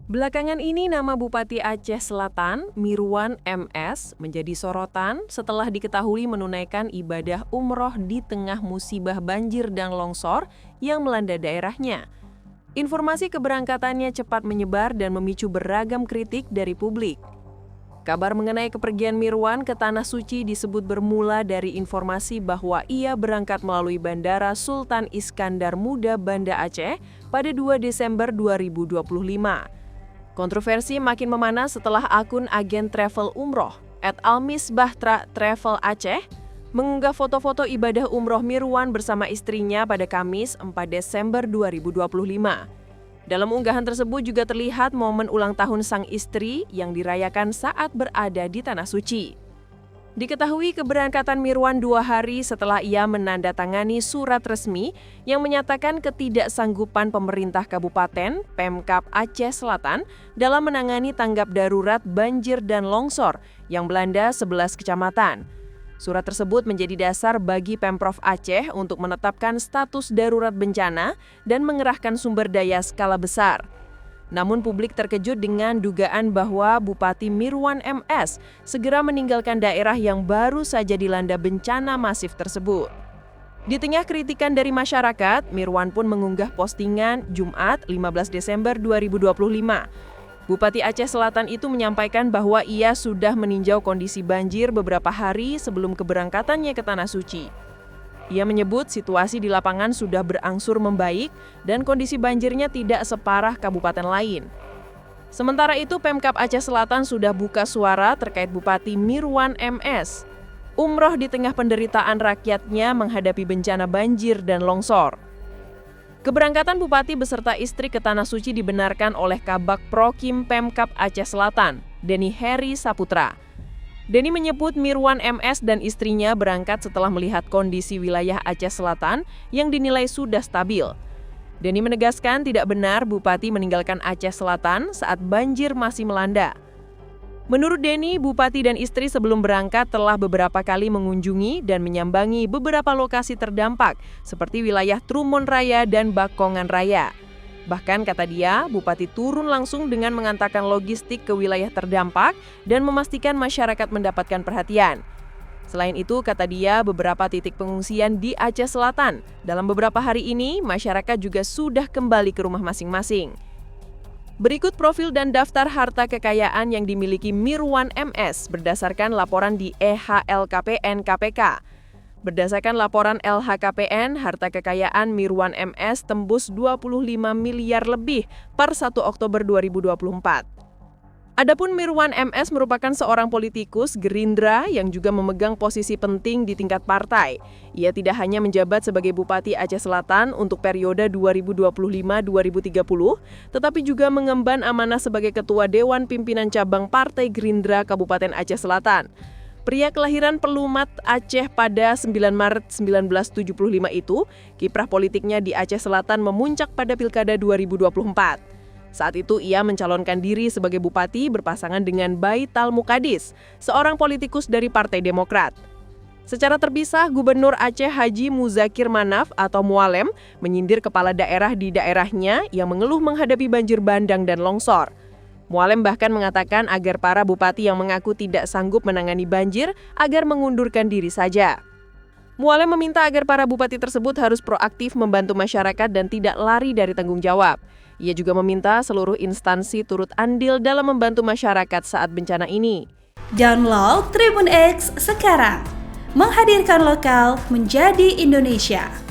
Belakangan ini nama Bupati Aceh Selatan, Mirwan MS, menjadi sorotan setelah diketahui menunaikan ibadah umroh di tengah musibah banjir dan longsor yang melanda daerahnya. Informasi keberangkatannya cepat menyebar dan memicu beragam kritik dari publik. Kabar mengenai kepergian Mirwan ke Tanah Suci disebut bermula dari informasi bahwa ia berangkat melalui Bandara Sultan Iskandar Muda Banda Aceh pada 2 Desember 2025. Kontroversi makin memanas setelah akun agen travel umroh @almisbahtra_travel Aceh mengunggah foto-foto ibadah umroh Mirwan bersama istrinya pada Kamis 4 Desember 2025. Dalam unggahan tersebut juga terlihat momen ulang tahun sang istri yang dirayakan saat berada di Tanah Suci. Diketahui keberangkatan Mirwan 2 hari setelah ia menandatangani surat resmi yang menyatakan ketidaksanggupan pemerintah kabupaten Pemkab Aceh Selatan dalam menangani tanggap darurat banjir dan longsor yang melanda 11 kecamatan. Surat tersebut menjadi dasar bagi Pemprov Aceh untuk menetapkan status darurat bencana dan mengerahkan sumber daya skala besar. Namun publik terkejut dengan dugaan bahwa Bupati Mirwan MS segera meninggalkan daerah yang baru saja dilanda bencana masif tersebut. Di tengah kritikan dari masyarakat, Mirwan pun mengunggah postingan Jumat 15 Desember 2025. Bupati Aceh Selatan itu menyampaikan bahwa ia sudah meninjau kondisi banjir beberapa hari sebelum keberangkatannya ke Tanah Suci. Ia menyebut situasi di lapangan sudah berangsur membaik dan kondisi banjirnya tidak separah kabupaten lain. Sementara itu, Pemkab Aceh Selatan sudah buka suara terkait Bupati Mirwan MS. Umroh di tengah penderitaan rakyatnya menghadapi bencana banjir dan longsor. Keberangkatan Bupati beserta istri ke Tanah Suci dibenarkan oleh Kabak Prokim Pemkab Aceh Selatan, Denny Heri Saputra. Denny menyebut Mirwan MS dan istrinya berangkat setelah melihat kondisi wilayah Aceh Selatan yang dinilai sudah stabil. Denny menegaskan tidak benar Bupati meninggalkan Aceh Selatan saat banjir masih melanda. Menurut Denny, Bupati dan istri sebelum berangkat telah beberapa kali mengunjungi dan menyambangi beberapa lokasi terdampak seperti wilayah Trumon Raya dan Bakongan Raya. Bahkan kata dia, Bupati turun langsung dengan mengantarkan logistik ke wilayah terdampak dan memastikan masyarakat mendapatkan perhatian. Selain itu, kata dia, beberapa titik pengungsian di Aceh Selatan. Dalam beberapa hari ini, masyarakat juga sudah kembali ke rumah masing-masing. Berikut profil dan daftar harta kekayaan yang dimiliki Mirwan MS berdasarkan laporan di EHLKPN KPK. Berdasarkan laporan LHKPN, harta kekayaan Mirwan MS tembus 25 miliar lebih per 1 Oktober 2024. Adapun Mirwan MS merupakan seorang politikus Gerindra yang juga memegang posisi penting di tingkat partai. Ia tidak hanya menjabat sebagai Bupati Aceh Selatan untuk periode 2025-2030, tetapi juga mengemban amanah sebagai Ketua Dewan Pimpinan Cabang Partai Gerindra Kabupaten Aceh Selatan. Pria kelahiran Pelumat Aceh pada 9 Maret 1975 itu, kiprah politiknya di Aceh Selatan memuncak pada Pilkada 2024. Saat itu ia mencalonkan diri sebagai bupati berpasangan dengan Baital Mukadis, seorang politikus dari Partai Demokrat. Secara terpisah, Gubernur Aceh Haji Muzakir Manaf atau Mualem menyindir kepala daerah di daerahnya yang mengeluh menghadapi banjir bandang dan longsor. Mualem bahkan mengatakan agar para bupati yang mengaku tidak sanggup menangani banjir agar mengundurkan diri saja. Mualem meminta agar para bupati tersebut harus proaktif membantu masyarakat dan tidak lari dari tanggung jawab. Ia juga meminta seluruh instansi turut andil dalam membantu masyarakat saat bencana ini. Download Tribun X sekarang, menghadirkan lokal menjadi Indonesia.